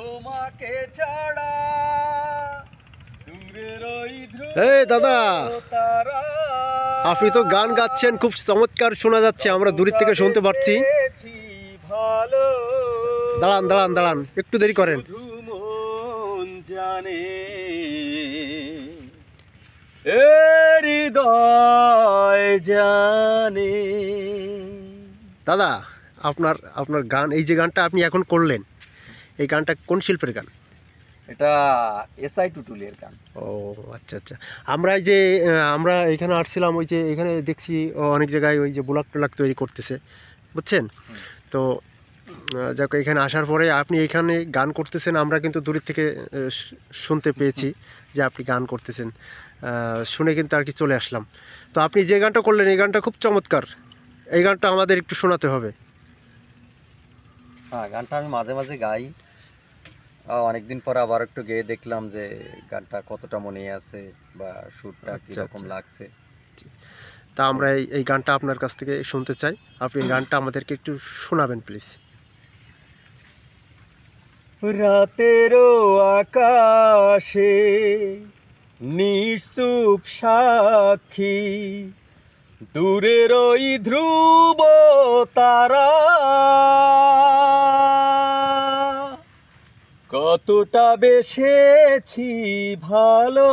তোমাকে ছাড়া দূরের ওই ধ্রুব দাদা, তারা। আপনি তো গান গাচ্ছেন, খুব চমৎকার শোনা যাচ্ছে, আমরা দূরের থেকে শুনতে পাচ্ছি। ভালো দাঁড়ান দাঁড়ান দাঁড়ান, একটু দেরি করেন। শুধু মন জানে, হৃদয় জানে। দাদা, আপনার আপনার গান, এই যে গানটা আপনি এখন করলেন, এই গানটা কোন শিল্পের গান? এটা এসআই টুটুলের গান। ও আচ্ছা আচ্ছা। আমরা এই যে আমরা এখানে আসছিলাম, ওই যে এখানে দেখছি অনেক জায়গায় ওই যে ব্লগ ট্লগ তৈরি করতেছে, বুঝছেন তো। যাক, এখানে আসার পরে আপনি এখানে গান করতেছেন, আমরা কিন্তু দূরের থেকে শুনতে পেয়েছি যে আপনি গান করতেছেন, শুনে কিন্তু আর কি চলে আসলাম। তো আপনি যে গানটা করলেন, এই গানটা খুব চমৎকার, এই গানটা আমাদের একটু শোনাতে হবে। হ্যাঁ, গানটা আমি মাঝে মাঝে গাই, অনেকদিন পর আবার একটু গেয়ে দেখলাম যে গানটা কতটা মনে আছে বা সুরটা কীরকম লাগছে। তা আমরা এই গানটা আপনার কাছ থেকে শুনতে চাই, আপনি এই গানটা আমাদেরকে একটু শোনাবেন প্লিজ। রাতেরও আকাশে নিঃসুপ সাক্ষী, দূরের ওই ধ্রুব তারা, কতটা বেসেছি ভালো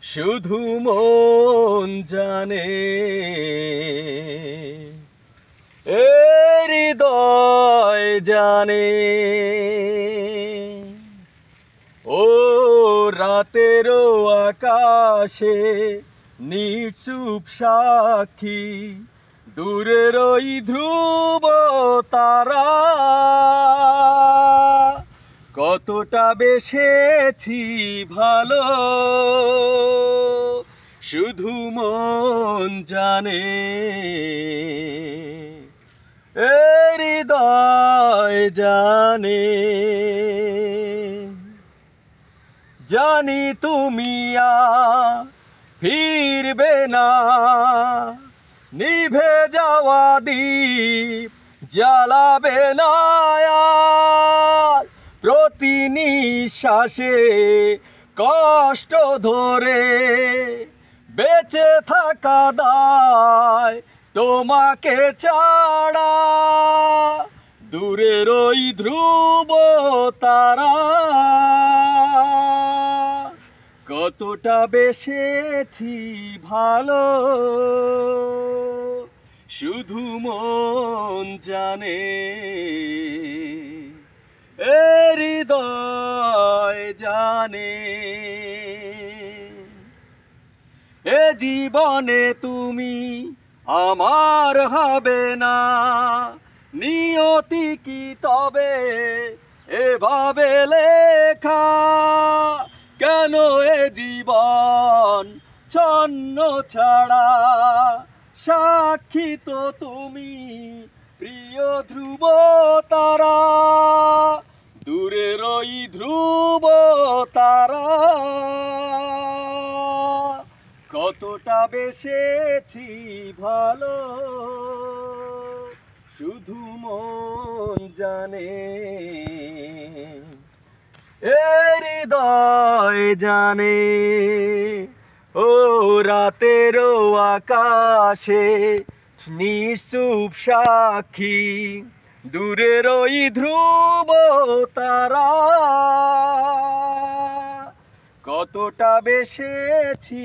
শুধু মন জানে, হৃদয় জানে। ও রাতেরও আকাশে নিঃসুপ সাক্ষী, দূরের ওই ধ্রুব তারা, কতটা বেসেছি ভালো শুধু মন জানে, হৃদয় জানে। জানি তুমি ফিরবে না, নিভে যাওয়া দ্বীপ জ্বালাবে না আর, প্রতি নিঃশ্বাসে কষ্ট ধরে বেঁচে থাকা দায় তোমাকে ছাড়া, দূরের ওই ধ্রুব তারা, কতটা বেসেছি ভালো শুধু মন জানে, হৃদয় জানে। এ জীবনে তুমি আমার হবে না, নিয়তি কি তবে এভাবে লেখা, কেন এ জীবন ছন্ন ছাড়া, সাক্ষী তো তুমি প্রিয় ধ্রুব তারা, দূরের ওই ধ্রুব তারা, কতটা বেসেছি ভালো শুধু মন জানে, হৃদয় জানে। ও রাতেরও আকাশে নিঃসুপ সাক্ষী, দূরের ওই ধ্রুব তারা, কতটা বেসেছি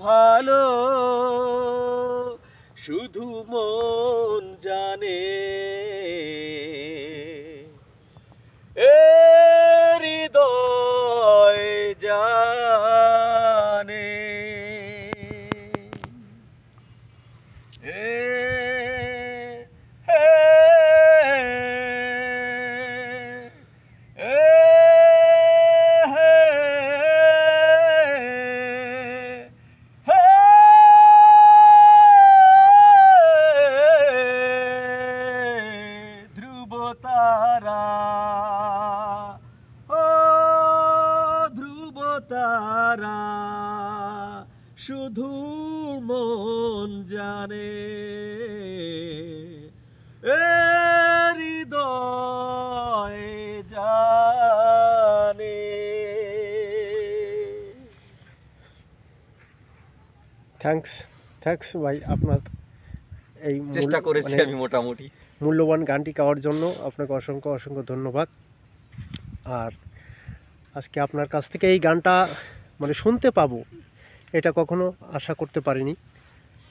ভালো শুধু মন জানে, হৃদয় জানে। ধ্রুব তারা, ও ধ্রুব তারা, শুধু মন জানে, হৃদয় থ্যাঙ্কস ভাই, আপনার এই চেষ্টা করেছি মানে আমি মোটামুটি। মূল্যবান গানটি গাওয়ার জন্য আপনাকে অসংখ্য অসংখ্য ধন্যবাদ। আর আজকে আপনার কাছ থেকে এই গানটা মানে শুনতে পাবো এটা কখনো আশা করতে পারিনি।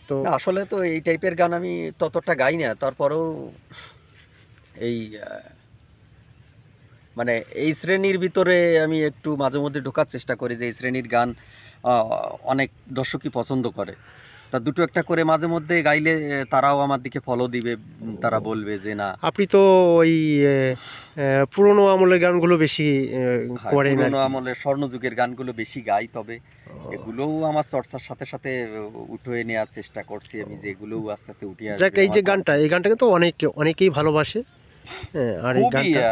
তো না, আসলে তো এই টাইপের গান আমি ততটা গাই না, তারপরেও এই মানে এই শ্রেণীর ভিতরে আমি একটু মাঝে মধ্যে ঢোকার চেষ্টা করি যে এই শ্রেণীর গান অনেক দর্শকই পছন্দ করে। তা দুটো একটা করে মাঝে মধ্যে গাইলে তারাও আমার দিকে ফলো দিবে, তারা বলবে যে না। আপনি তো ওই পুরোনো আমলের গানগুলো বেশি হ্যাঁ, করেন আর পুরোনো কি। আমলের স্বর্ণযুগের গানগুলো বেশি গাই, তবে এগুলোও আমার চর্চার সাথে সাথে উঠিয়ে নেওয়ার চেষ্টা করছি আমি, যে এগুলোও আস্তে আস্তে উঠিয়ে যাক, আসবে এই যে আমার গানটা, এই গানটা কিন্তু অনেকেই ভালোবাসে। হ্যাঁ, আর এই খুবই গানটা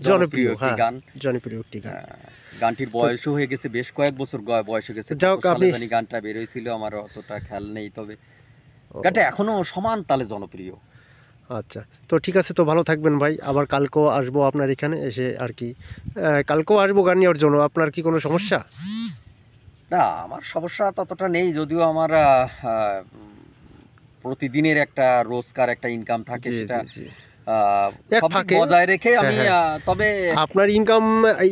জনপ্রিয় একটি হ্যাঁ, গান। জনপ্রিয় একটি গান। গানটির বয়সও হয়ে গেছে, বেশ কয়েক বছর বয়স হয়ে গেছে। যাক, কত সালে আপনি জানি গানটা বের হয়েছিল আমার অতটা খেয়াল নেই, তবে গানটা এখনো সমান তালে জনপ্রিয়। আচ্ছা, তো ঠিক আছে, তো ভালো থাকবেন ভাই। আবার কালকেও আসবো আপনার এখানে এসে আর কি, কালকেও আসবো গান নেওয়ার জন্য। আপনার কি কোনো সমস্যা? না, আমার সমস্যা ততটা নেই, যদিও আমার প্রতিদিনের একটা রোজকার একটা ইনকাম থাকে, জি সেটা জি জি, এক সব দিক ফাঁকে বজায় রেখে আমি হ্যাঁ, তবে আপনার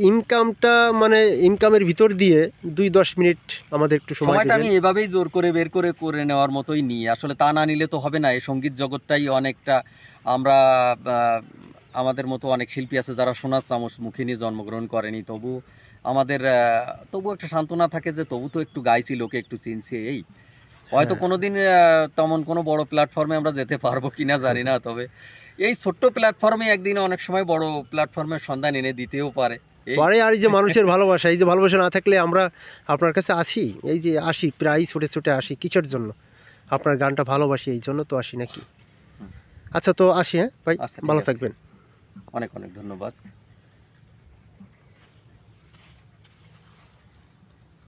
ইনকামটা মানে ইনকামের ভিতর দিয়ে 2-10 মিনিট আমাদের একটু সময় সময়টা দেবেন। আমি এভাবেই জোর করে বের করে করে নেওয়ার মতোই নিই। আসলে তা না নিলে তো হবে না। এই সঙ্গীত জগৎটাই অনেকটা, আমরা আমাদের মতো অনেক শিল্পী আছে যারা সোনার চামচ মুখে নিয়ে জন্মগ্রহণ করেনি, তবু আমাদের তবু একটা সান্ত্বনা থাকে যে তবু তো একটু গাইছি, লোকে একটু চিনছে। এই হয়তো হ্যাঁ, কোনোদিন তেমন কোনো বড় প্ল্যাটফর্মে আমরা যেতে পারবো কিনা জানি না, তবে এই ছোট্ট প্ল্যাটফর্মে একদিন অনেক সময় বড় প্ল্যাটফর্মের সন্ধান এনে দিতেও পারে। এই পরে আর এই যে মানুষের ভালোবাসা, এই যে ভালোবাসা না থাকলে আমরা আপনার কাছে আসি, এই যে আসি প্রায় ছুটে ছুটে আসি কিসের জন্য? আপনার গানটা ভালোবাসি এই জন্য তো আসি নাকি? হুম। আচ্ছা, তো আসি, হ্যাঁ ভাই, আচ্ছা, ঠিক ভালো আছে, থাকবেন। অনেক অনেক ধন্যবাদ।